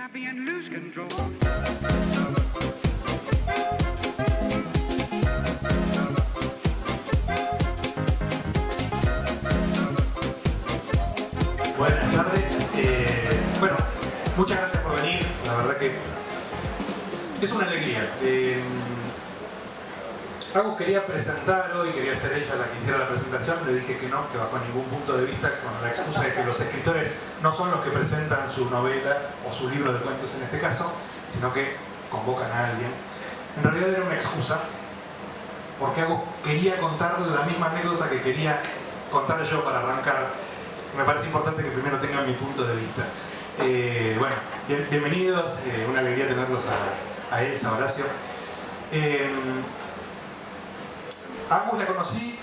happy and lose control. Buenas tardes. Bueno, muchas gracias por venir. La verdad que es una alegría. Agus quería presentar hoy, quería ser ella la que hiciera la presentación. Le dije que no, que bajo ningún punto de vista, con la excusa de que los escritores no son los que presentan su novela o su libro de cuentos en este caso, sino que convocan a alguien. En realidad era una excusa, porque Agus quería contar la misma anécdota que quería contar yo para arrancar. Me parece importante que primero tengan mi punto de vista. Bueno, bienvenidos, una alegría tenerlos a Elsa, a Horacio. A Agus la conocí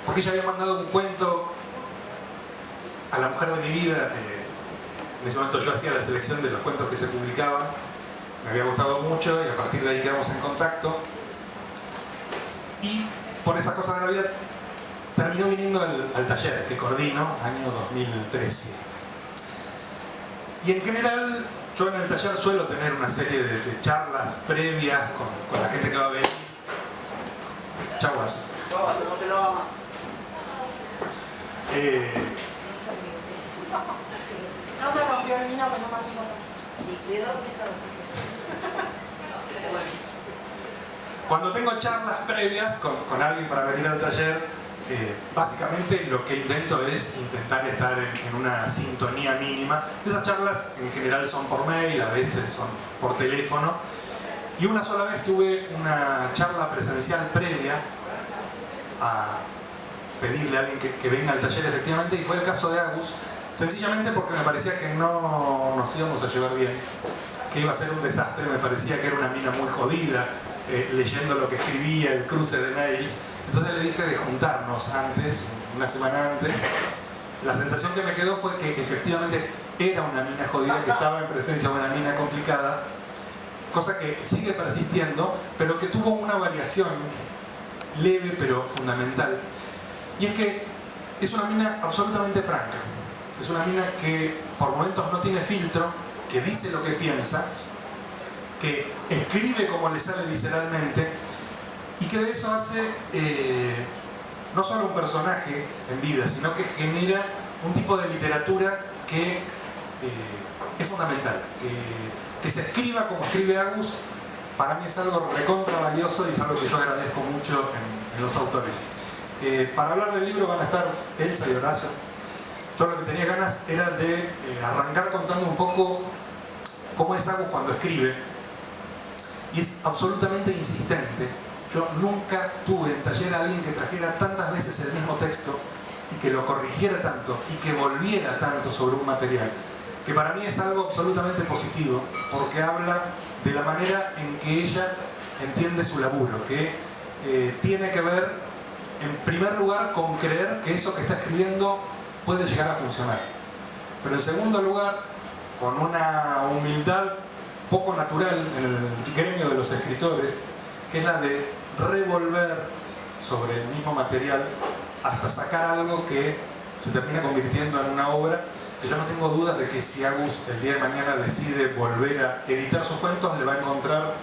porque ella había mandado un cuento a la mujer de mi vida. En ese momento yo hacía la selección de los cuentos que se publicaban. Me había gustado mucho y a partir de ahí quedamos en contacto. Y por esas cosas de la vida terminó viniendo al taller que coordino, año 2013. Y en general, yo en el taller suelo tener una serie de charlas previas con la gente que va a venir. Chau, Guaso. ¿Cómo te lo vamos? No se rompió el vino, que no más importante. Sí, quedó que se rompió. Cuando tengo charlas previas con alguien para venir al taller, básicamente lo que intento es intentar estar en una sintonía mínima. Esas charlas en general son por mail, a veces son por teléfono. Y una sola vez tuve una charla presencial previa a pedirle a alguien que venga al taller efectivamente, y fue el caso de Agus, sencillamente porque me parecía que no nos íbamos a llevar bien, que iba a ser un desastre. Me parecía que era una mina muy jodida, leyendo lo que escribía, el cruce de mails. Entonces le dije de juntarnos antes, una semana antes. La sensación que me quedó fue que efectivamente era una mina jodida, que estaba en presencia de una mina complicada, cosa que sigue persistiendo, pero que tuvo una variación leve pero fundamental. Y es que es una mina absolutamente franca. Es una mina que por momentos no tiene filtro, que dice lo que piensa, que escribe como le sale visceralmente, y que de eso hace no solo un personaje en vida, sino que genera un tipo de literatura que es fundamental. Que se escriba como escribe Agus, para mí es algo recontra valioso y es algo que yo agradezco mucho en los autores. Para hablar del libro van a estar Elsa y Horacio. Yo lo que tenía ganas era de arrancar contando un poco cómo es Agus cuando escribe, y es absolutamente insistente. Yo nunca tuve en taller a alguien que trajera tantas veces el mismo texto y que lo corrigiera tanto y que volviera tanto sobre un material, que para mí es algo absolutamente positivo, porque habla de la manera en que ella entiende su laburo, que tiene que ver, en primer lugar, con creer que eso que está escribiendo puede llegar a funcionar, pero en segundo lugar, con una humildad poco natural en el gremio de los escritores, que es la de revolver sobre el mismo material hasta sacar algo que se termina convirtiendo en una obra, que yo no tengo dudas de que si Agus el día de mañana decide volver a editar sus cuentos, le va a encontrar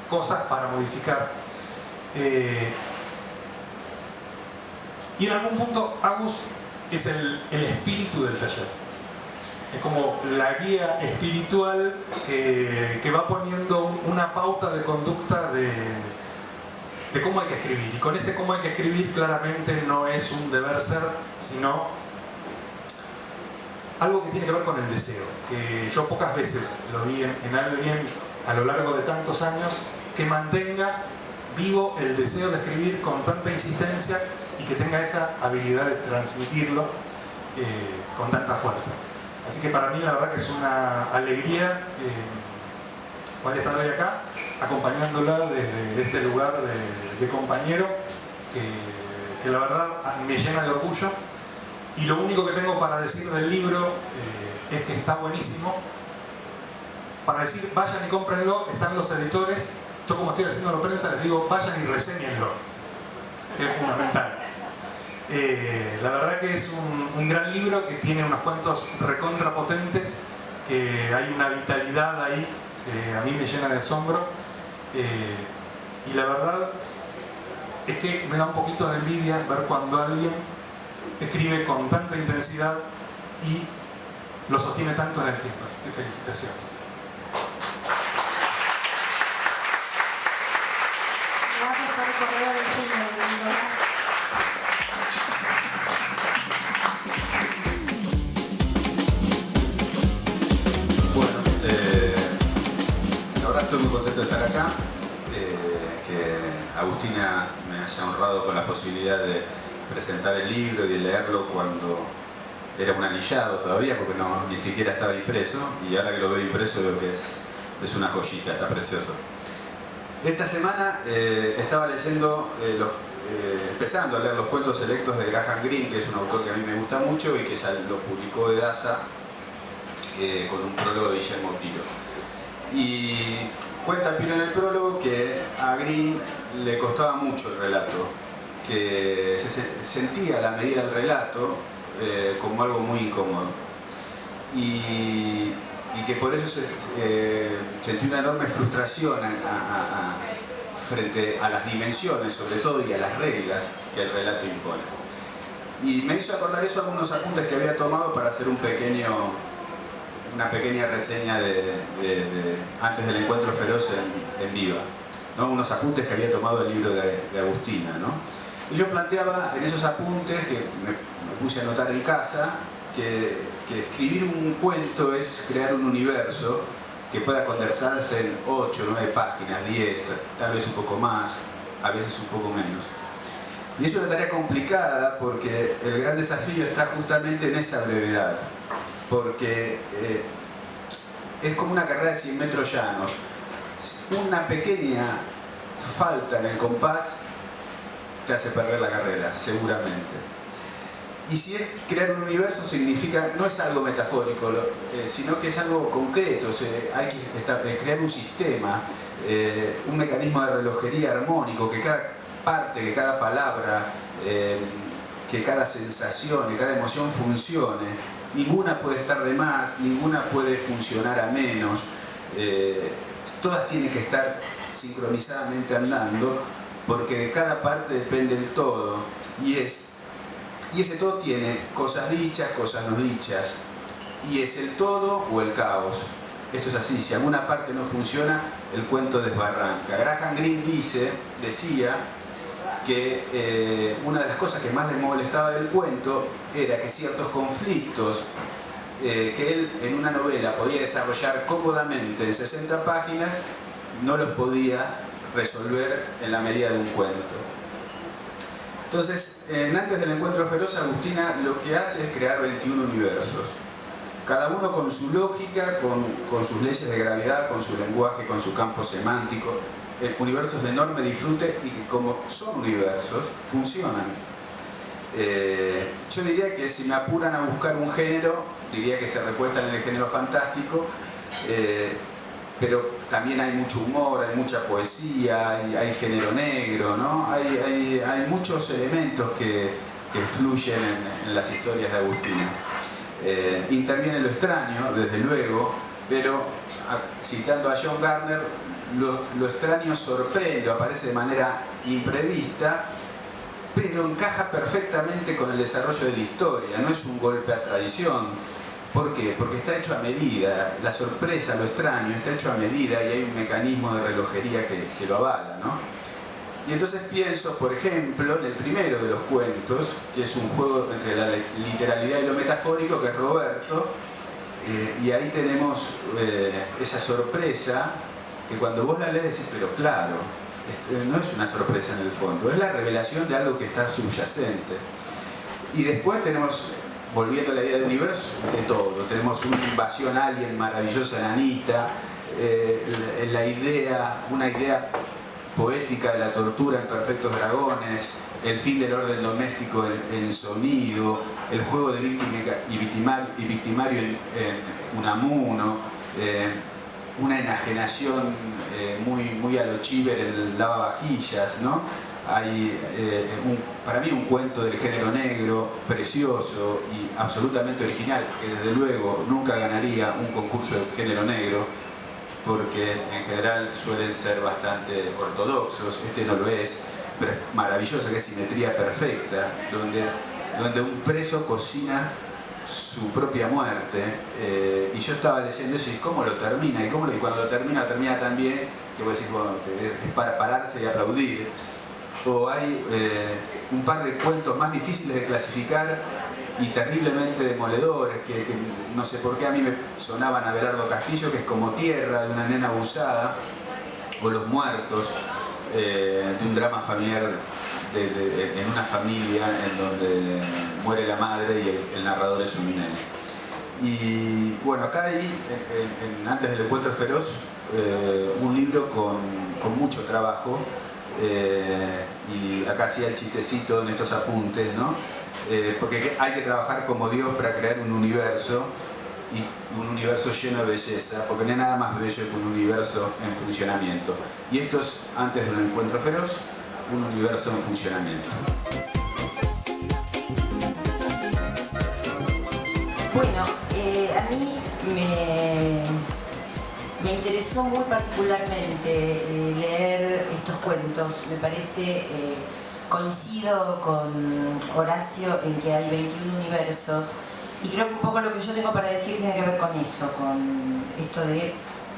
cosas para modificar. Y en algún punto Agus es el espíritu del taller. Es como la guía espiritual que va poniendo una pauta de conducta de cómo hay que escribir. Y con ese cómo hay que escribir claramente no es un deber ser, sino algo que tiene que ver con el deseo. Que yo pocas veces lo vi en alguien a lo largo de tantos años que mantenga vivo el deseo de escribir con tanta insistencia y que tenga esa habilidad de transmitirlo con tanta fuerza. Así que para mí la verdad que es una alegría poder estar hoy acá acompañándola desde este lugar de compañero que la verdad me llena de orgullo. Y lo único que tengo para decir del libro es que está buenísimo. Para decir vayan y cómprenlo, están los editores. Yo, como estoy haciendo la prensa, les digo vayan y reséñenlo, que es fundamental. La verdad que es un gran libro que tiene unos cuentos recontrapotentes que hay una vitalidad ahí que a mí me llena de asombro. Y la verdad es que me da un poquito de envidia ver cuando alguien escribe con tanta intensidad y lo sostiene tanto en el tiempo. Así que felicitaciones. Gracias al correo de Gino, Nicolás. Bueno, la verdad estoy muy contento de estar acá, que Agustina me haya honrado con la posibilidad de presentar el libro y de leerlo cuando era un anillado todavía, porque ni siquiera estaba impreso, y ahora que lo veo impreso veo que es una joyita, está precioso. Esta semana estaba leyendo, empezando a leer los cuentos selectos de Graham Greene, que es un autor que a mí me gusta mucho y que ya lo publicó Edasa con un prólogo de Guillermo Piro. Y cuenta Piro en el prólogo que a Greene le costaba mucho el relato, que se sentía la medida del relato como algo muy incómodo. Y que por eso sentí una enorme frustración frente a las dimensiones, sobre todo, y a las reglas que el relato impone. Y me hizo acordar eso algunos apuntes que había tomado para hacer una pequeña reseña antes del encuentro feroz en Viva, ¿no? Unos apuntes que había tomado del libro de Agustina, ¿no? Y yo planteaba en esos apuntes, que me puse a anotar en casa, que escribir un cuento es crear un universo que pueda condensarse en 8, 9 páginas, 10, tal vez un poco más, a veces un poco menos. Y es una tarea complicada porque el gran desafío está justamente en esa brevedad, porque es como una carrera de 100 metros llanos. Una pequeña falta en el compás te hace perder la carrera, seguramente. Y si es crear un universo, significa, no es algo metafórico, sino que es algo concreto. Hay que crear un sistema, un mecanismo de relojería armónico, que cada parte, que cada palabra, que cada sensación, que cada emoción funcione. Ninguna puede estar de más, ninguna puede funcionar a menos. Todas tienen que estar sincronizadamente andando, porque de cada parte depende el todo. Y ese todo tiene cosas dichas, cosas no dichas. Y es el todo o el caos. Esto es así, si alguna parte no funciona, el cuento desbarranca. Graham Greene decía que una de las cosas que más le molestaba del cuento era que ciertos conflictos que él en una novela podía desarrollar cómodamente en 60 páginas, no los podía resolver en la medida de un cuento. Entonces, antes del encuentro feroz, Agustina lo que hace es crear 21 universos. Cada uno con su lógica, con sus leyes de gravedad, con su lenguaje, con su campo semántico. Universos de enorme disfrute y que, como son universos, funcionan. Yo diría que si me apuran a buscar un género, diría que se recuestan en el género fantástico, pero también hay mucho humor, hay mucha poesía, hay género negro, ¿no? Hay muchos elementos que fluyen en las historias de Agustina. Interviene lo extraño, desde luego, pero citando a John Gardner, lo extraño sorprende, aparece de manera imprevista, pero encaja perfectamente con el desarrollo de la historia, no es un golpe a tradición. ¿Por qué? Porque está hecho a medida, la sorpresa, lo extraño, está hecho a medida y hay un mecanismo de relojería que lo avala, ¿no? Y entonces pienso, por ejemplo, en el primero de los cuentos, que es un juego entre la literalidad y lo metafórico, que es Roberto, y ahí tenemos esa sorpresa que cuando vos la lees decís, pero claro, no es una sorpresa en el fondo, es la revelación de algo que está subyacente. Y después tenemos, volviendo a la idea de universo, de todo. Tenemos una invasión alien maravillosa en Anita, una idea poética de la tortura en Perfectos Dragones, el fin del orden doméstico en Sonido, el juego de víctima y victimario en Unamuno, una enajenación muy a lo Chiver en Lavavajillas, ¿no? hay para mí un cuento del género negro precioso y absolutamente original, que desde luego nunca ganaría un concurso de género negro, porque en general suelen ser bastante ortodoxos. Este no lo es, pero es maravilloso, que es simetría perfecta, donde un preso cocina su propia muerte, y yo estaba leyendo eso y cómo lo termina, y cuando lo termina tan bien que vos decís, bueno, es para pararse y aplaudir. O hay un par de cuentos más difíciles de clasificar y terriblemente demoledores, que no sé por qué a mí me sonaban a Abelardo Castillo, que es como Tierra, de una nena abusada, o Los Muertos, de un drama familiar en una familia en donde muere la madre y el narrador es un nene. Y bueno, acá hay, antes del encuentro feroz, un libro con mucho trabajo, y acá hacía el chistecito en estos apuntes, ¿no? Porque hay que trabajar como Dios para crear un universo, y un universo lleno de belleza, porque no hay nada más bello que un universo en funcionamiento. Y esto es, antes de un encuentro feroz, un universo en funcionamiento. Bueno, a mí me interesó muy particularmente leer estos cuentos. Me parece, coincido con Horacio en que hay 21 universos, y creo que un poco lo que yo tengo para decir tiene que ver con eso, con esto de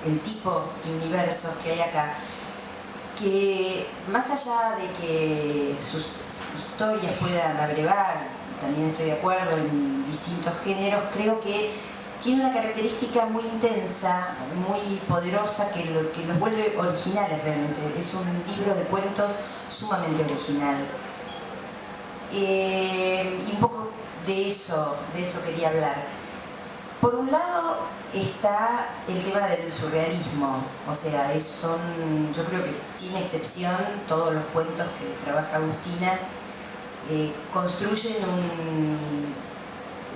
el tipo de universos que hay acá, que más allá de que sus historias puedan abrevar, también estoy de acuerdo en distintos géneros, creo que tiene una característica muy intensa, muy poderosa, que los vuelve originales realmente. Es un libro de cuentos sumamente original. Y un poco de eso quería hablar. Por un lado está el tema del surrealismo, o sea, yo creo que sin excepción todos los cuentos que trabaja Agustina construyen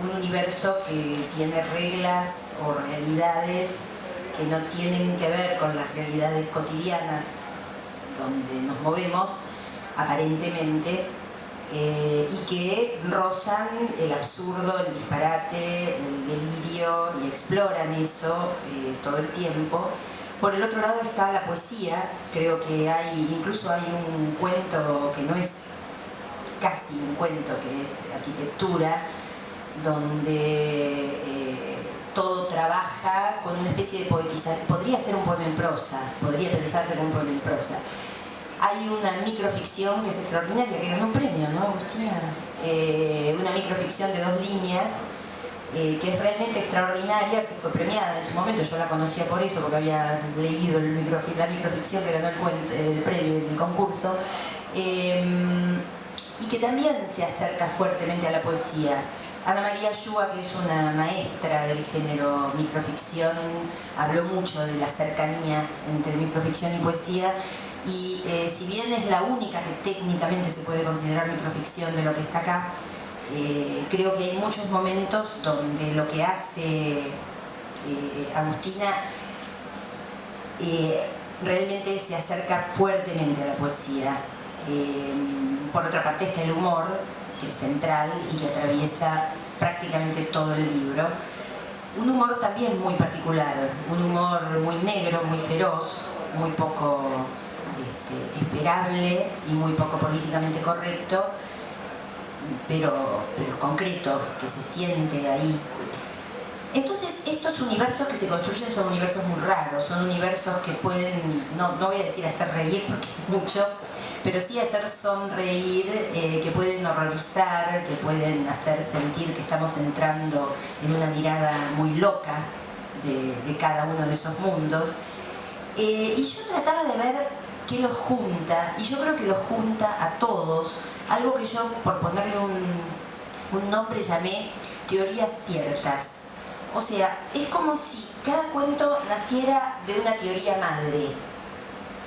un universo que tiene reglas o realidades que no tienen que ver con las realidades cotidianas donde nos movemos aparentemente, y que rozan el absurdo, el disparate, el delirio, y exploran eso todo el tiempo. Por el otro lado está la poesía. Creo que incluso hay un cuento que no es casi un cuento, que es Arquitectura, donde todo trabaja con una especie de poetización. Podría ser un poema en prosa, podría pensarse como un poema en prosa. Hay una microficción que es extraordinaria, que ganó un premio, ¿no, Agustina? Una microficción de 2 líneas, que es realmente extraordinaria, que fue premiada en su momento. Yo la conocía por eso, porque había leído la microficción que ganó el premio en el concurso, y que también se acerca fuertemente a la poesía. Ana María Yúa, que es una maestra del género microficción, habló mucho de la cercanía entre microficción y poesía, y si bien es la única que técnicamente se puede considerar microficción de lo que está acá, creo que hay muchos momentos donde lo que hace Agustina realmente se acerca fuertemente a la poesía. Por otra parte está el humor, que es central y que atraviesa prácticamente todo el libro. Un humor también muy particular, un humor muy negro, muy feroz, muy poco esperable y muy poco políticamente correcto, pero concreto, que se siente ahí. Entonces, estos universos que se construyen son universos muy raros, son universos que pueden, no voy a decir hacer reír porque es mucho, pero sí hacer sonreír, que pueden horrorizar, que pueden hacer sentir que estamos entrando en una mirada muy loca de cada uno de esos mundos. Y yo trataba de ver qué los junta, y yo creo que los junta a todos, algo que yo, por ponerle un nombre, llamé teorías ciertas. O sea, es como si cada cuento naciera de una teoría madre,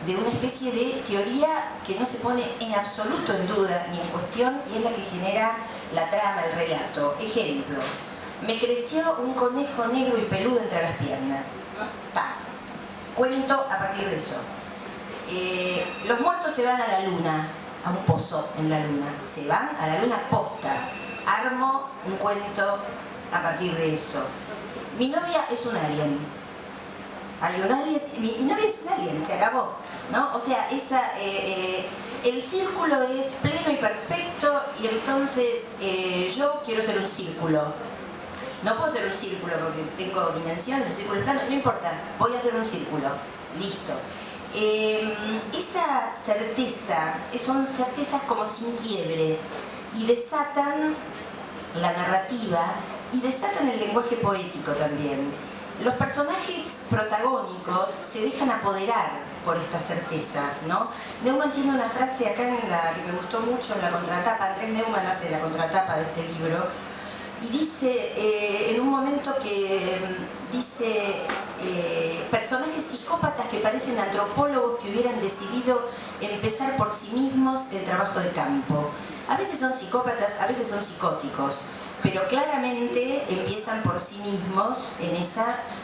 de una especie de teoría que no se pone en absoluto en duda ni en cuestión, y es la que genera la trama, el relato. Ejemplos: me creció un conejo negro y peludo entre las piernas. Cuento a partir de eso. Los muertos se van a la luna. a un pozo en la luna, se van a la luna posta. Armo un cuento a partir de eso. Mi novia es un alien. Hay un alien, mi novia es un alien, se acabó, ¿no? O sea, el círculo es pleno y perfecto y entonces yo quiero ser un círculo. No puedo ser un círculo porque tengo dimensiones, el círculo es plano, no importa, voy a ser un círculo, listo. Esa certeza, son certezas como sin quiebre y desatan la narrativa y desatan el lenguaje poético también. Los personajes protagónicos se dejan apoderar por estas certezas, ¿no? Neumann tiene una frase acá en la que me gustó mucho en la contratapa. Andrés Neumann hace la contratapa de este libro y dice, en un momento que dice, personajes psicópatas que parecen antropólogos que hubieran decidido empezar por sí mismos el trabajo de campo. A veces son psicópatas, a veces son psicóticos, pero claramente empiezan por sí mismos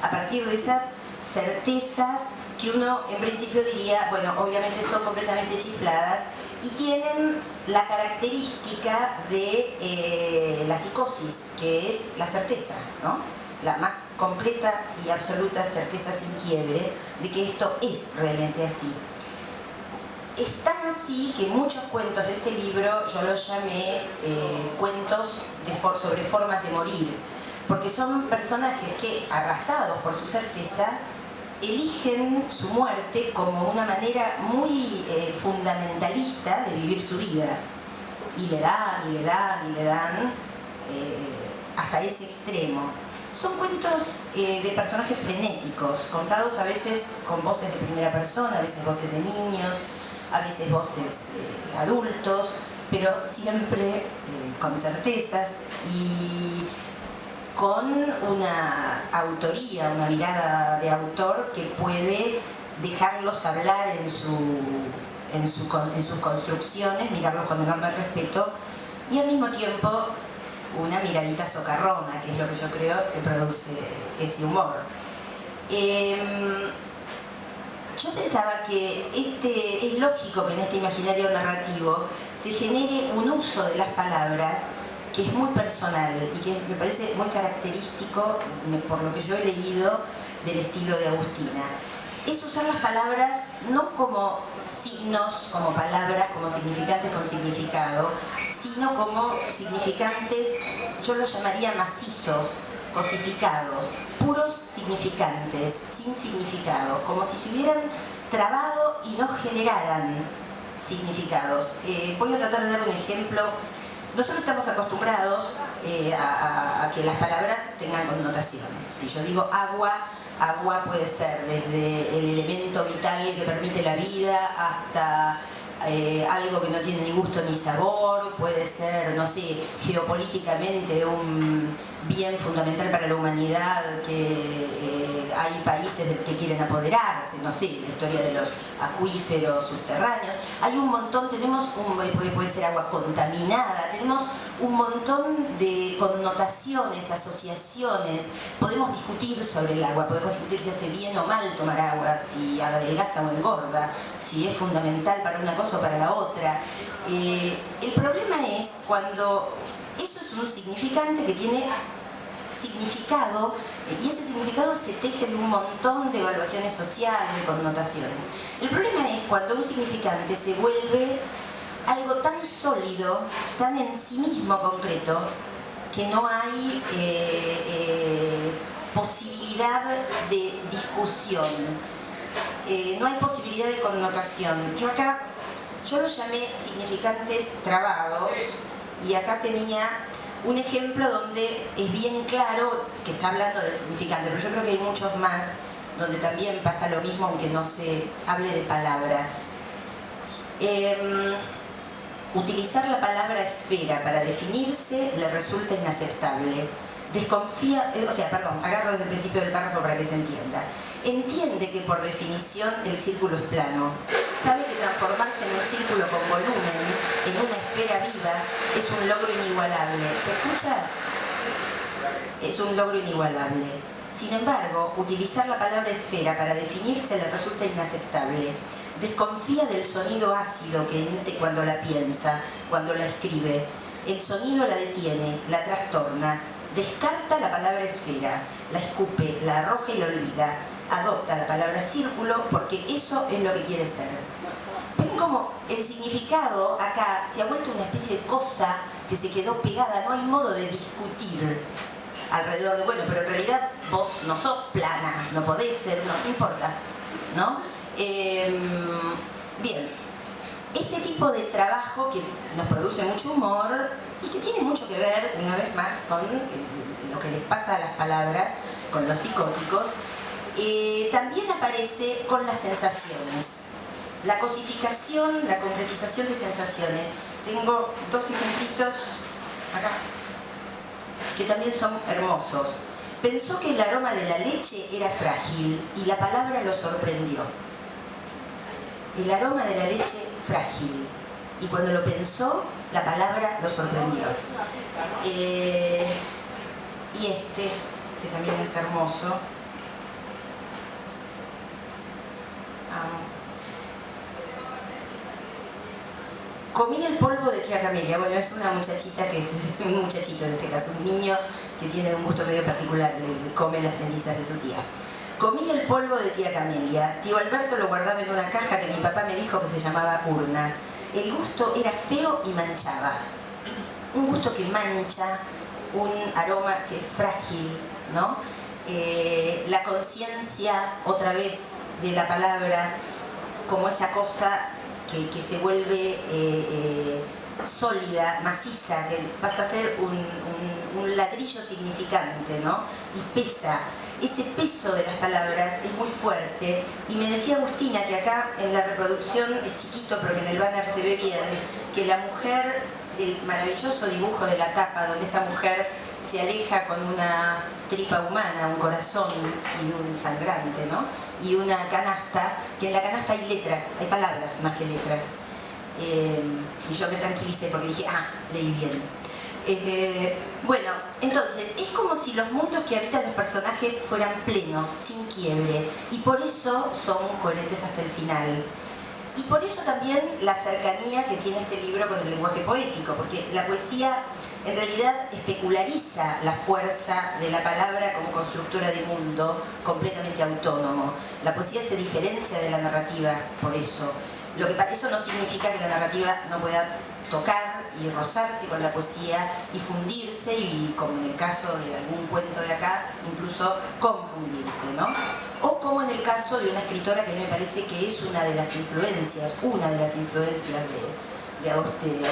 a partir de esas certezas que uno en principio diría, bueno, obviamente son completamente chifladas y tienen la característica de la psicosis, que es la certeza, ¿no? La más completa y absoluta certeza sin quiebre de que esto es realmente así. Es tan así que muchos cuentos de este libro yo los llamé cuentos sobre formas de morir, porque son personajes que, arrasados por su certeza, eligen su muerte como una manera muy fundamentalista de vivir su vida. Y le dan, y le dan, y le dan, hasta ese extremo. Son cuentos de personajes frenéticos, contados a veces con voces de primera persona, a veces voces de niños, a veces voces de adultos, pero siempre con certezas y con una autoría, una mirada de autor que puede dejarlos hablar en sus construcciones, mirarlos con enorme respeto y al mismo tiempo una miradita socarrona, que es lo que yo creo que produce ese humor. Yo pensaba que es lógico que en este imaginario narrativo se genere un uso de las palabras que es muy personal y que me parece muy característico, por lo que yo he leído, del estilo de Agustina. Es usar las palabras no como signos, como palabras, como significantes con significado, sino como significantes, yo los llamaría macizos, cosificados, puros significantes, sin significado, como si se hubieran trabado y no generaran significados. Voy a tratar de dar un ejemplo. Nosotros estamos acostumbrados a que las palabras tengan connotaciones. Si yo digo agua, agua puede ser desde el elemento vital que permite la vida hasta algo que no tiene ni gusto ni sabor, puede ser, no sé, geopolíticamente un bien fundamental para la humanidad, que hay países que quieren apoderarse, no sé, la historia de los acuíferos subterráneos, hay un montón, puede ser agua contaminada, tenemos un montón de connotaciones, asociaciones, podemos discutir sobre el agua, podemos discutir si hace bien o mal tomar agua, si adelgaza o engorda, si es fundamental para una cosa o para la otra. El problema es cuando eso es un significante que tiene significado y ese significado se teje de un montón de evaluaciones sociales, de connotaciones. El problema es cuando un significante se vuelve algo tan sólido, tan en sí mismo concreto, que no hay posibilidad de discusión, no hay posibilidad de connotación. Yo lo llamé significantes trabados y acá tenía un ejemplo donde es bien claro que está hablando del significante, pero yo creo que hay muchos más donde también pasa lo mismo, aunque no se hable de palabras. Utilizar la palabra esfera para definirse le resulta inaceptable. Agarro desde el principio del párrafo para que se entienda. Entiende que por definición el círculo es plano. Sabe que transformarse en un círculo con volumen, en una esfera viva, es un logro inigualable. ¿Se escucha? Es un logro inigualable. Sin embargo, utilizar la palabra esfera para definirse le resulta inaceptable. Desconfía del sonido ácido que emite cuando la piensa, cuando la escribe. El sonido la detiene, la trastorna. Descarta la palabra esfera, la escupe, la arroja y la olvida. Adopta la palabra círculo porque eso es lo que quiere ser. Ven como el significado acá se ha vuelto una especie de cosa que se quedó pegada, no hay modo de discutir alrededor de, bueno, pero en realidad vos no sos plana, no podés ser, no importa, ¿no? Bien, este tipo de trabajo que nos produce mucho humor y que tiene mucho que ver, una vez más, con lo que les pasa a las palabras, con los psicóticos, también aparece con las sensaciones. La cosificación, la concretización de sensaciones. Tengo dos ejemplitos acá, que también son hermosos. Pensó que el aroma de la leche era frágil y la palabra lo sorprendió. El aroma de la leche frágil. Y cuando lo pensó, la palabra lo sorprendió. Y este, que también es hermoso. Comí el polvo de tía Camelia. Bueno, es una muchachita que es un muchachito en este caso, un niño que tiene un gusto medio particular, come las cenizas de su tía. Comí el polvo de tía Camelia. Tío Alberto lo guardaba en una caja que mi papá me dijo que se llamaba urna. El gusto era feo y manchaba. Un gusto que mancha, un aroma que es frágil, ¿no? La conciencia, otra vez, de la palabra, como esa cosa que se vuelve sólida, maciza, que pasa a ser un ladrillo significante, ¿no? Y pesa. Ese peso de las palabras es muy fuerte. Y me decía Agustina, que acá en la reproducción es chiquito, pero que en el banner se ve bien, que la mujer, el maravilloso dibujo de la tapa, donde esta mujer se aleja con una tripa humana, un corazón y un sangrante, ¿no? Y una canasta, que en la canasta hay letras, hay palabras más que letras. Y yo me tranquilicé porque dije, leí bien. Bueno, entonces, es como si los mundos que habitan los personajes fueran plenos, sin quiebre, y por eso son coherentes hasta el final. Y por eso también la cercanía que tiene este libro con el lenguaje poético, porque la poesía en realidad especulariza la fuerza de la palabra como constructora de mundo completamente autónomo. La poesía se diferencia de la narrativa por eso. Eso no significa que la narrativa no pueda tocar y rozarse con la poesía y fundirse, y como en el caso de algún cuento de acá, incluso confundirse, ¿no? O como en el caso de una escritora que me parece que es una de las influencias de Agustina,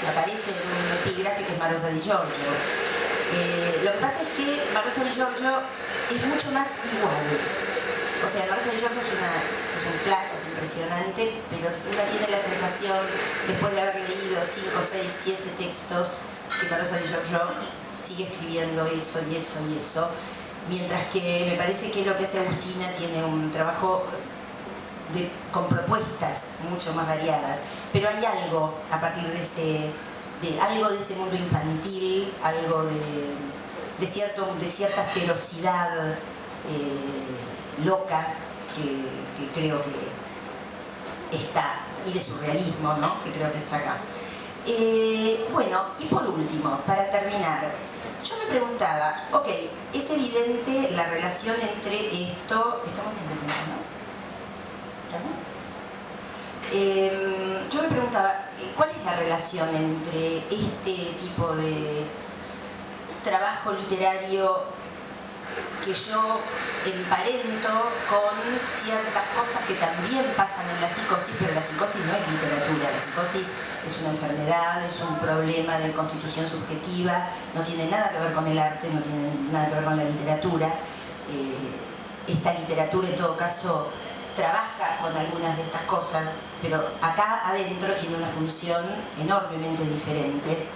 que aparece en un epígrafe, que es Marosa di Giorgio. Lo que pasa es que Marosa di Giorgio es mucho más igual. O sea, Marosa di Giorgio es un flash, es impresionante, pero una tiene la sensación, después de haber leído 5, 6, 7 textos, que Marosa di Giorgio sigue escribiendo eso y eso y eso, mientras que me parece que lo que hace Agustina tiene un trabajo con propuestas mucho más variadas, pero hay algo a partir de ese mundo infantil, algo de cierta ferocidad loca que creo que está, y de surrealismo, ¿no? Que creo que está acá. Bueno, y por último, para terminar, yo me preguntaba, ok, es evidente la relación entre esto, estamos bien de tiempo, ¿no? Yo me preguntaba, ¿cuál es la relación entre este tipo de trabajo literario que yo emparento con ciertas cosas que también pasan en la psicosis, pero la psicosis no es literatura, la psicosis es una enfermedad, es un problema de constitución subjetiva, no tiene nada que ver con el arte, no tiene nada que ver con la literatura. Esta literatura en todo caso trabaja con algunas de estas cosas, pero acá adentro tiene una función enormemente diferente.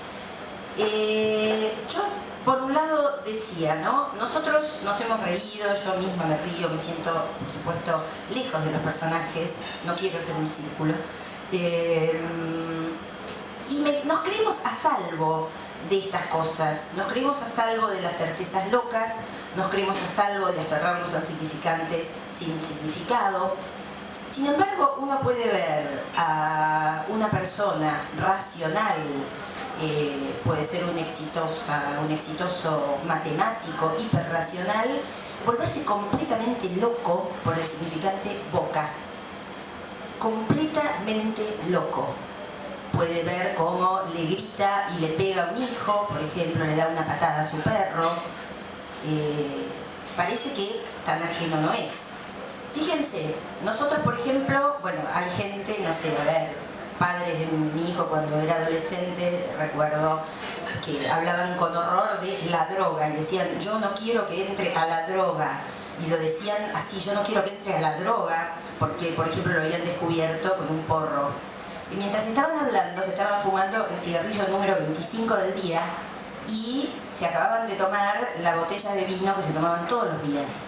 Yo, por un lado, decía, ¿no? Nosotros nos hemos reído, yo misma me río, me siento, por supuesto, lejos de los personajes, no quiero ser un círculo. Y nos creemos a salvo de estas cosas. Nos creemos a salvo de las certezas locas, nos creemos a salvo de aferrarnos a significantes sin significado. Sin embargo, uno puede ver a una persona racional, puede ser un exitoso matemático, hiperracional, volverse completamente loco por el significante boca. Completamente loco. Puede ver cómo le grita y le pega a un hijo, por ejemplo, le da una patada a su perro. Parece que tan ajeno no es. Fíjense, nosotros, por ejemplo, bueno, hay gente, no sé, a ver, padres de mi hijo cuando era adolescente, recuerdo que hablaban con horror de la droga y decían, yo no quiero que entre a la droga. Y lo decían así, yo no quiero que entre a la droga, porque, por ejemplo, lo habían descubierto con un porro. Y mientras estaban hablando, se estaban fumando el cigarrillo número 25 del día y se acababan de tomar la botella de vino que se tomaban todos los días.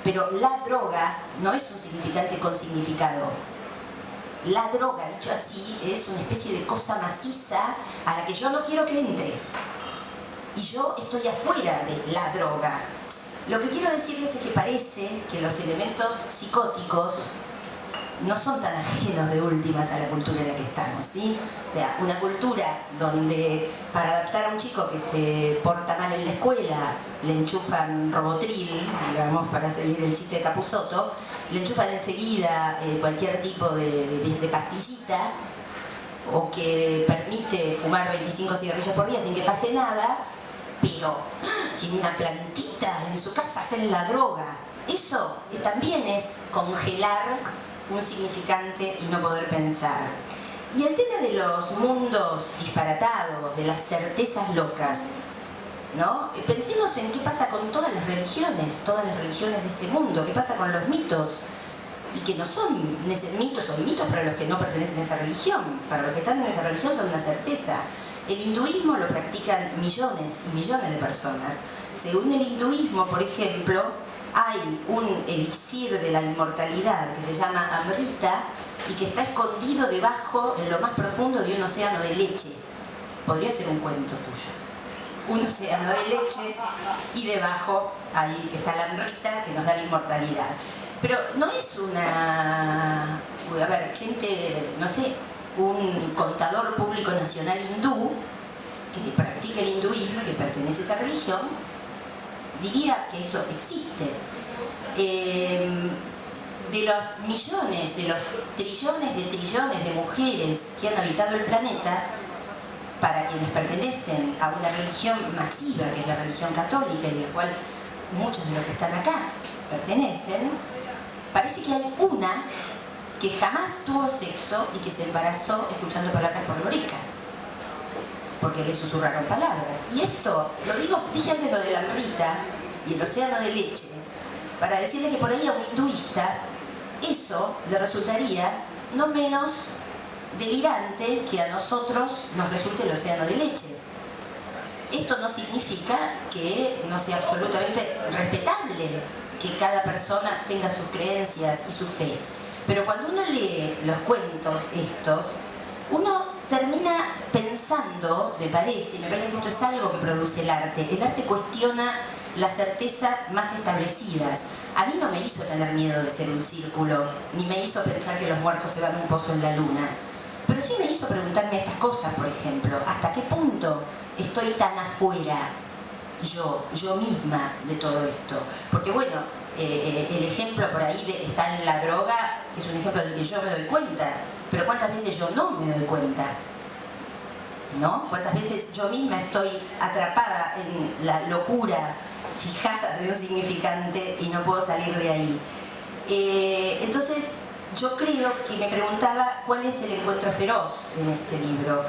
Pero la droga no es un significante con significado. La droga, dicho así, es una especie de cosa maciza a la que yo no quiero que entre. Y yo estoy afuera de la droga. Lo que quiero decirles es que parece que los elementos psicóticos no son tan ajenos de últimas a la cultura en la que estamos, ¿sí? O sea, una cultura donde para adaptar a un chico que se porta mal en la escuela le enchufan Robotril, digamos, para seguir el chiste de Capusotto, le enchufan enseguida cualquier tipo de pastillita, o que permite fumar 25 cigarrillos por día sin que pase nada, pero tiene una plantita en su casa, está en la droga. Eso también es congelar un significante y no poder pensar. Y el tema de los mundos disparatados, de las certezas locas, ¿no? Pensemos en qué pasa con todas las religiones de este mundo, qué pasa con los mitos, y que no son mitos, son mitos para los que no pertenecen a esa religión, para los que están en esa religión son una certeza. El hinduismo lo practican millones y millones de personas. Según el hinduismo, por ejemplo, hay un elixir de la inmortalidad que se llama Amrita y que está escondido debajo, en lo más profundo de un océano de leche. Podría ser un cuento tuyo. Un océano de leche y debajo ahí está la Amrita que nos da la inmortalidad. Pero no es una... A ver, gente, no sé, un contador público nacional hindú que practica el hinduismo y que pertenece a esa religión, diría que eso existe. De los millones, de los trillones de mujeres que han habitado el planeta, para quienes pertenecen a una religión masiva, que es la religión católica, y de la cual muchos de los que están acá pertenecen, parece que hay una que jamás tuvo sexo y que se embarazó escuchando palabras por la oreja, porque le susurraron palabras. Y esto, dije antes lo de la Amrita y el océano de leche, para decirle que por ahí a un hinduista eso le resultaría no menos delirante que a nosotros nos resulte el océano de leche. Esto no significa que no sea absolutamente respetable que cada persona tenga sus creencias y su fe. Pero cuando uno lee los cuentos estos, uno termina pensando, me parece que esto es algo que produce el arte. El arte cuestiona las certezas más establecidas. A mí no me hizo tener miedo de ser un círculo, ni me hizo pensar que los muertos se van a un pozo en la luna. Pero sí me hizo preguntarme estas cosas, por ejemplo, ¿hasta qué punto estoy tan afuera yo misma de todo esto? Porque bueno, el ejemplo por ahí de estar en la droga es un ejemplo del que yo me doy cuenta, pero ¿cuántas veces yo no me doy cuenta? ¿No? ¿Cuántas veces yo misma estoy atrapada en la locura fijada de un significante y no puedo salir de ahí? Entonces, yo creo que me preguntaba cuál es el encuentro feroz en este libro.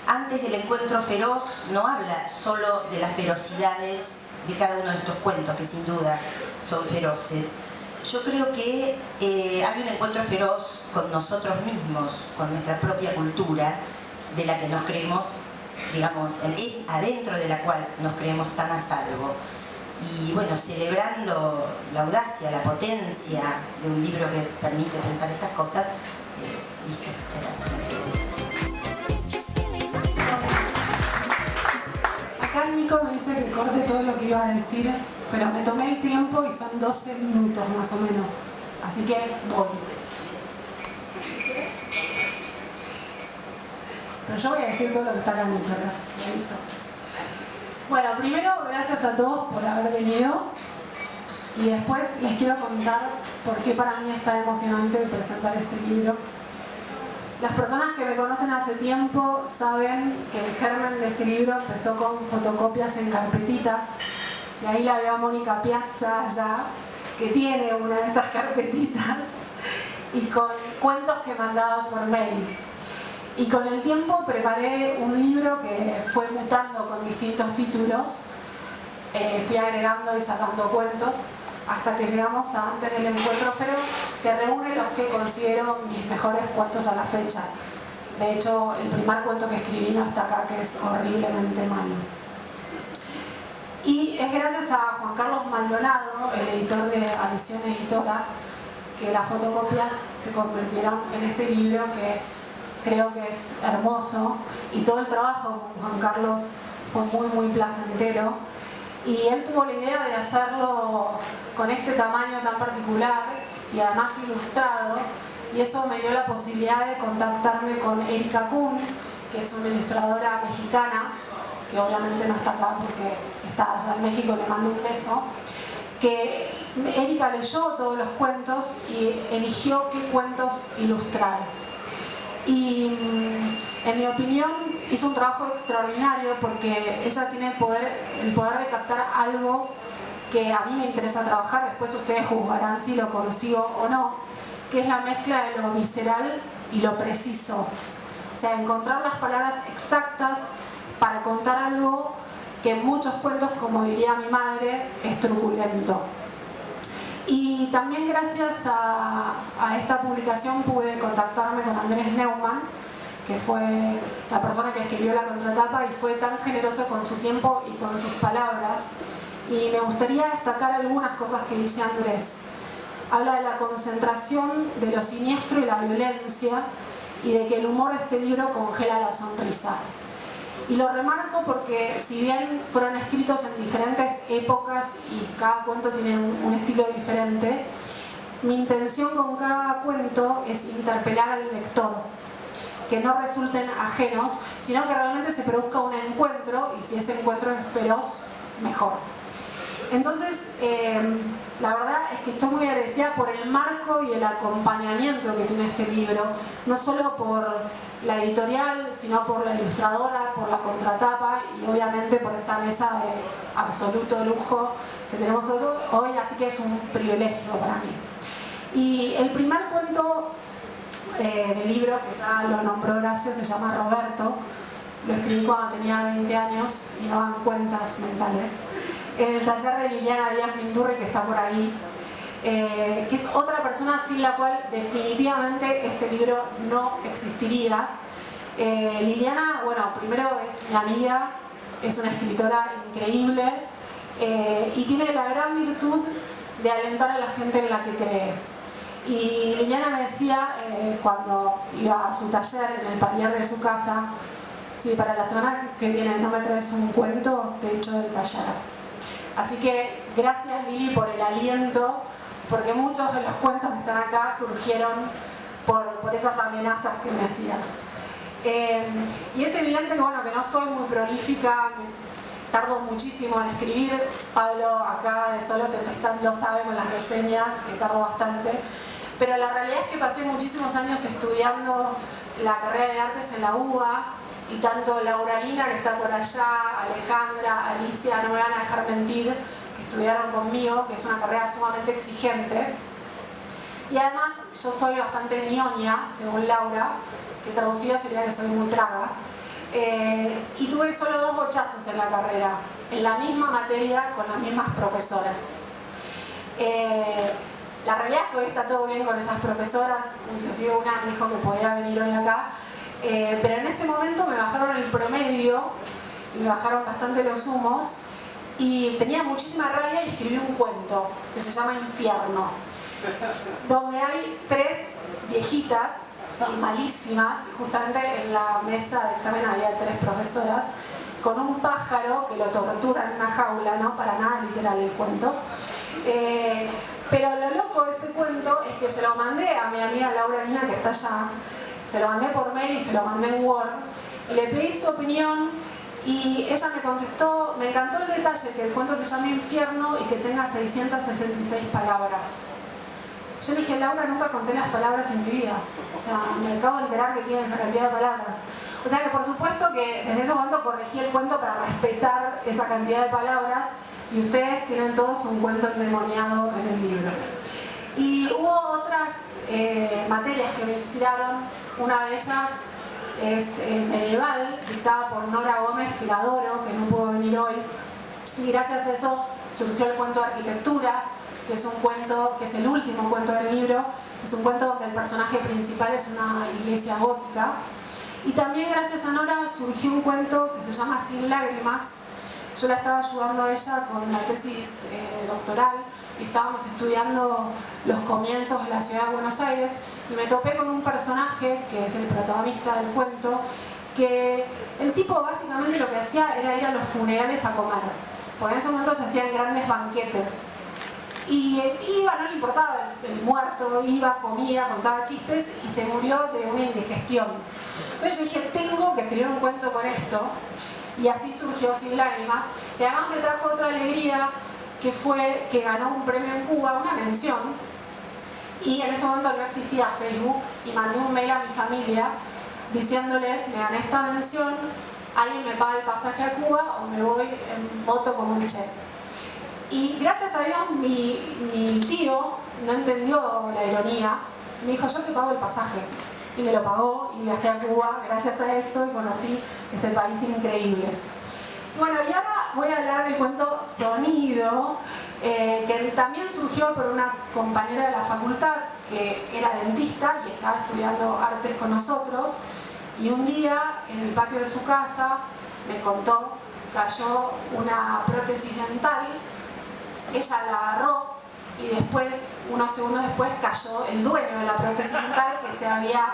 Antes del encuentro feroz no habla solo de las ferocidades de cada uno de estos cuentos, que sin duda son feroces. Yo creo que hay un encuentro feroz con nosotros mismos, con nuestra propia cultura, de la que nos creemos, digamos, adentro de la cual nos creemos tan a salvo. Y bueno, celebrando la audacia, la potencia de un libro que permite pensar estas cosas, listo, muchas gracias. técnico me dice que corte todo lo que iba a decir, pero me tomé el tiempo y son 12 minutos más o menos. Así que voy. Pero yo voy a decir todo lo que está acá en mi clase, me aviso. Bueno, primero, gracias a todos por haber venido. Y después les quiero contar por qué para mí es tan emocionante presentar este libro. Las personas que me conocen hace tiempo saben que el germen de este libro empezó con fotocopias en carpetitas. Y ahí la veo a Mónica Piazza allá, que tiene una de esas carpetitas, y con cuentos que mandaba por mail. Y con el tiempo preparé un libro que fue mutando con distintos títulos. Fui agregando y sacando cuentos hasta que llegamos a Antes del Encuentro Feroz, que reúne los que considero mis mejores cuentos a la fecha. De hecho, el primer cuento que escribí no está acá, que es horriblemente malo. Y es gracias a Juan Carlos Maldonado, el editor de Adicción Editora, que las fotocopias se convirtieron en este libro que creo que es hermoso, y todo el trabajo con Juan Carlos fue muy placentero, y él tuvo la idea de hacerlo con este tamaño tan particular y además ilustrado, y eso me dio la posibilidad de contactarme con Erika Kuhn, que es una ilustradora mexicana, que obviamente no está acá porque está allá en México, le mando un beso, que Erika leyó todos los cuentos y eligió qué cuentos ilustrar. Y en mi opinión hizo un trabajo extraordinario porque ella tiene el poder de captar algo que a mí me interesa trabajar, después ustedes juzgarán si lo consigo o no, que es la mezcla de lo visceral y lo preciso. O sea, encontrar las palabras exactas para contar algo que en muchos cuentos, como diría mi madre, es truculento. Y también gracias a esta publicación pude contactarme con Andrés Neumann, que fue la persona que escribió la contratapa y fue tan generoso con su tiempo y con sus palabras. Y me gustaría destacar algunas cosas que dice Andrés. Habla de la concentración de lo siniestro y la violencia, y de que el humor de este libro congela la sonrisa. Y lo remarco porque si bien fueron escritos en diferentes épocas y cada cuento tiene un estilo diferente, mi intención con cada cuento es interpelar al lector, que no resulten ajenos, sino que realmente se produzca un encuentro, y si ese encuentro es feroz, mejor. Entonces, la verdad es que estoy muy agradecida por el marco y el acompañamiento que tiene este libro, no solo por la editorial, sino por la ilustradora, por la contratapa y obviamente por esta mesa de absoluto lujo que tenemos hoy, así que es un privilegio para mí. Y el primer cuento del libro, que ya lo nombró Horacio, se llama Roberto. Lo escribí cuando tenía 20 años y no dan cuentas mentales, en el taller de Liliana Díaz Minturri, que está por ahí, que es otra persona sin la cual definitivamente este libro no existiría. Liliana, bueno, primero es mi amiga, es una escritora increíble y tiene la gran virtud de alentar a la gente en la que cree. Y Liliana me decía, cuando iba a su taller en el palier de su casa, si para la semana que viene no me traes un cuento, te echo del taller. Así que gracias, Lili, por el aliento, porque muchos de los cuentos que están acá surgieron por esas amenazas que me hacías. Y es evidente que, bueno, que no soy muy prolífica, tardo muchísimo en escribir. Pablo acá de Solo Tempestad lo sabe con las reseñas, que tardo bastante. Pero la realidad es que pasé muchísimos años estudiando la carrera de artes en la UBA, y tanto Laura Lina, que está por allá, Alejandra, Alicia, no me van a dejar mentir, que estudiaron conmigo, que es una carrera sumamente exigente. Y además yo soy bastante ñoña, según Laura, que traducido sería que soy muy traga. Y tuve solo 2 bochazos en la carrera, en la misma materia, con las mismas profesoras. La realidad es que hoy está todo bien con esas profesoras, inclusive una me dijo que podía venir hoy acá, pero en ese momento me bajaron el promedio y me bajaron bastante los humos, y tenía muchísima rabia y escribí un cuento que se llama Infierno, donde hay 3 viejitas, son malísimas. Justamente en la mesa de examen había 3 profesoras con un pájaro que lo tortura en una jaula, no para nada literal el cuento. Pero lo loco de ese cuento es que se lo mandé a mi amiga Laura Lina, que está allá, se lo mandé por mail y se lo mandé en Word, le pedí su opinión y ella me contestó, me encantó el detalle que el cuento se llame Infierno y que tenga 666 palabras. Yo le dije, Laura, nunca conté las palabras en mi vida, o sea, me acabo de enterar que tiene esa cantidad de palabras. O sea que por supuesto que desde ese momento corregí el cuento para respetar esa cantidad de palabras y ustedes tienen todos un cuento endemoniado en el libro. Y hubo otras materias que me inspiraron, una de ellas es medieval, dictada por Nora Gómez, que la adoro, que no pudo venir hoy, y gracias a eso surgió el cuento de arquitectura, que es un cuento, que es el último cuento del libro, es un cuento donde el personaje principal es una iglesia gótica. Y también gracias a Nora surgió un cuento que se llama Sin lágrimas. Yo la estaba ayudando a ella con la tesis doctoral y estábamos estudiando los comienzos de la ciudad de Buenos Aires y me topé con un personaje que es el protagonista del cuento, que el tipo básicamente lo que hacía era ir a los funerales a comer, porque en ese momento se hacían grandes banquetes. Y iba, no le importaba el muerto, iba, comía, contaba chistes y se murió de una indigestión. Entonces yo dije, tengo que escribir un cuento con esto, y así surgió Sin lágrimas, y además me trajo otra alegría, que fue que ganó un premio en Cuba, una mención, y en ese momento no existía Facebook, y mandé un mail a mi familia diciéndoles, me gané esta mención, alguien me paga el pasaje a Cuba o me voy en moto como un Che. Y gracias a Dios mi tío no entendió la ironía, me dijo, yo te pago el pasaje. Y me lo pagó y viajé a Cuba gracias a eso y conocí ese país increíble. Bueno, y ahora voy a hablar del cuento Sonido, que también surgió por una compañera de la facultad que era dentista y estaba estudiando artes con nosotros, y un día en el patio de su casa me contó, cayó una prótesis dental, ella la agarró y después, unos segundos después, cayó el dueño de la prótesis dental que se había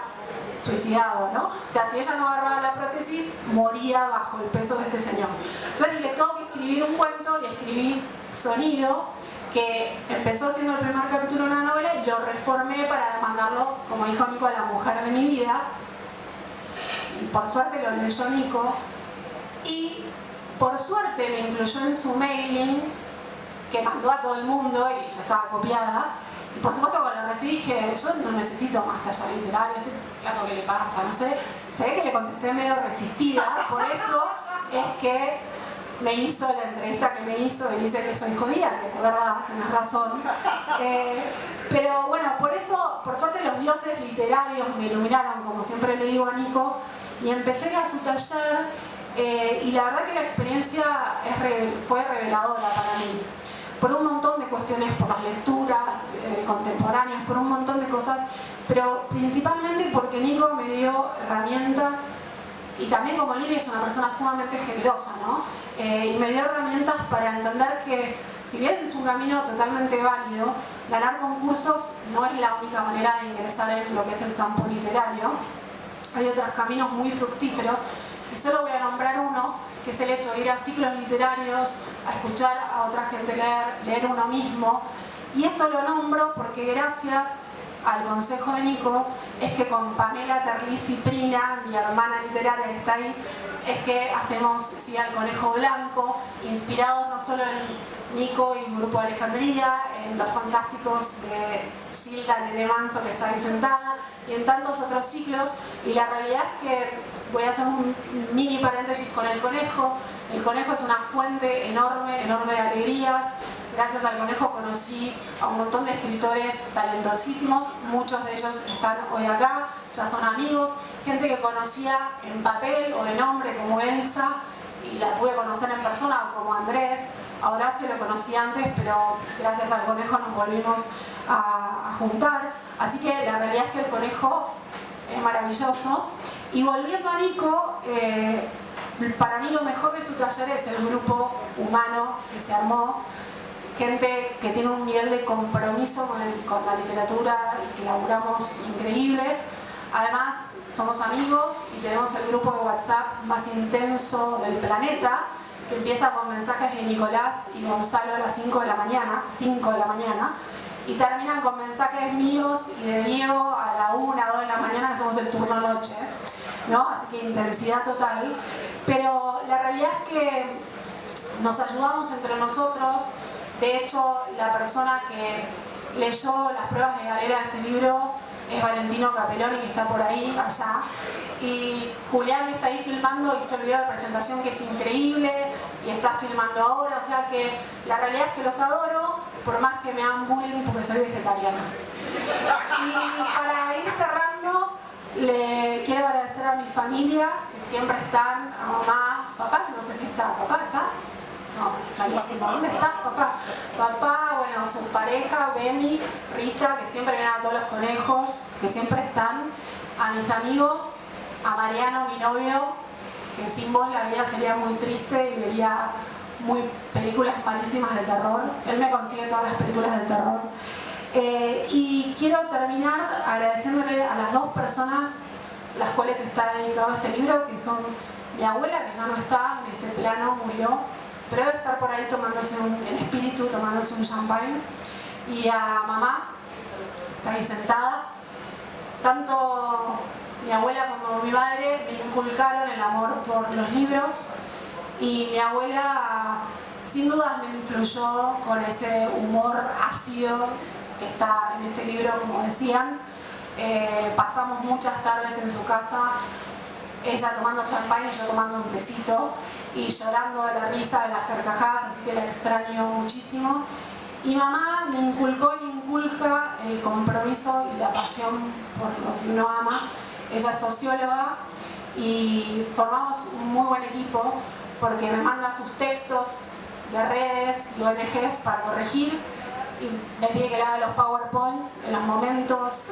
suicidado, ¿no? O sea, si ella no agarraba la prótesis, moría bajo el peso de este señor. Entonces dije, tengo que escribir un cuento y escribí Sonido, que empezó siendo el primer capítulo de una novela y lo reformé para mandarlo, como dijo Nico, a la mujer de mi vida. Y por suerte lo leyó Nico. Y por suerte me incluyó en su mailing, que mandó a todo el mundo y yo estaba copiada. Y por supuesto cuando lo recibí dije, yo no necesito más taller literario, este flaco que le pasa, no sé. Se ve que le contesté medio resistida, por eso es que me hizo la entrevista que me hizo y dice que soy jodida, que es verdad, tienes razón. Pero bueno, por eso, por suerte los dioses literarios me iluminaron, como siempre le digo a Nico, y empecé a ir a su taller y la verdad que la experiencia fue reveladora para mí. Por un montón de cuestiones, por las lecturas contemporáneas, por un montón de cosas, pero principalmente porque Nico me dio herramientas, y también como Lili es una persona sumamente generosa, ¿no? Y me dio herramientas para entender que, si bien es un camino totalmente válido, ganar concursos no es la única manera de ingresar en lo que es el campo literario. Hay otros caminos muy fructíferos, y solo voy a nombrar uno, que es el hecho de ir a ciclos literarios, a escuchar a otra gente leer uno mismo. Y esto lo nombro porque gracias al consejo de Nico es que con Pamela Terlizzi Prina, mi hermana literaria que está ahí, es que hacemos Sí al Conejo Blanco, inspirados no solo en Nico y Grupo de Alejandría, en los fantásticos de Gilda Nene Manso, que está ahí sentada, y en tantos otros ciclos. Y la realidad es que voy a hacer un mini paréntesis con el conejo. El conejo es una fuente enorme, enorme de alegrías. Gracias al conejo conocí a un montón de escritores talentosísimos, muchos de ellos están hoy acá, ya son amigos, gente que conocía en papel o de nombre como Elsa, y la pude conocer en persona, como Andrés. A Horacio lo conocí antes, pero gracias al conejo nos volvimos a juntar. Así que la realidad es que el conejo es maravilloso. Y volviendo a Nico, para mí lo mejor de su taller es el grupo humano que se armó. Gente que tiene un nivel de compromiso con la literatura y que laburamos increíble. Además, somos amigos y tenemos el grupo de WhatsApp más intenso del planeta, que empieza con mensajes de Nicolás y Gonzalo a las 5 de la mañana, y terminan con mensajes míos y de Diego a la 1, 2 de la mañana, que somos el turno noche, ¿no? Así que intensidad total. Pero la realidad es que nos ayudamos entre nosotros. De hecho, la persona que leyó las pruebas de galera de este libro es Valentino Capelloni, que está por ahí, allá. Y Julián me está ahí filmando, hizo el video de presentación que es increíble y está filmando ahora, o sea que la realidad es que los adoro, por más que me hagan bullying porque soy vegetariana. Y para ir cerrando, le quiero agradecer a mi familia, que siempre están, a mamá, papá, que no sé si está, papá, ¿estás? No, malísimo. ¿Dónde estás, papá? Papá, bueno, su pareja, Bemi, Rita, que siempre vienen a todos los conejos, que siempre están, a mis amigos, a Mariano, mi novio, que sin vos la vida sería muy triste y vería películas malísimas de terror. Él me consigue todas las películas de terror. Y quiero terminar agradeciéndole a las dos personas las cuales está dedicado este libro, que son mi abuela, que ya no está en este plano, murió, pero debe estar por ahí tomándose en espíritu, tomándose un champagne, y a mamá, que está ahí sentada. Tanto mi abuela como mi madre me inculcaron el amor por los libros, y mi abuela sin dudas me influyó con ese humor ácido que está en este libro, como decían. Pasamos muchas tardes en su casa, ella tomando champagne y yo tomando un tecito y llorando de la risa, de las carcajadas, así que la extraño muchísimo. Y mamá me inculcó y me inculca el compromiso y la pasión por lo que uno ama. Ella es socióloga y formamos un muy buen equipo porque me manda sus textos de redes y ONGs para corregir y me pide que le haga los PowerPoints en los momentos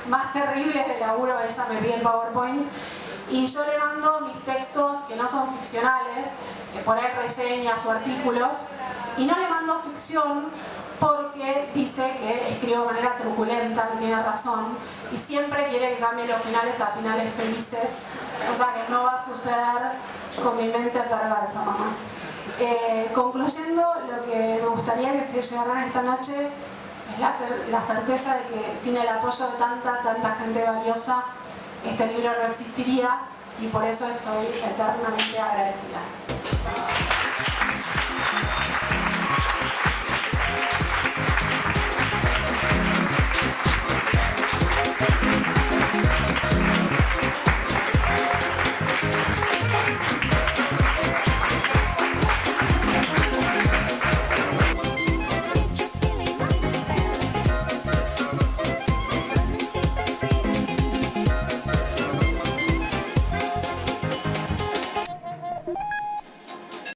más terribles del laburo. Ella me pide el PowerPoint y yo le mando mis textos que no son ficcionales, por ahí reseñas o artículos, y no le mando ficción porque dice que escribo de manera truculenta, que tiene razón, y siempre quiere que cambie los finales a finales felices, o sea que no va a suceder con mi mente perversa, mamá. Concluyendo, lo que me gustaría que se llevaran esta noche es la certeza de que sin el apoyo de tanta gente valiosa, este libro no existiría, y por eso estoy eternamente agradecida.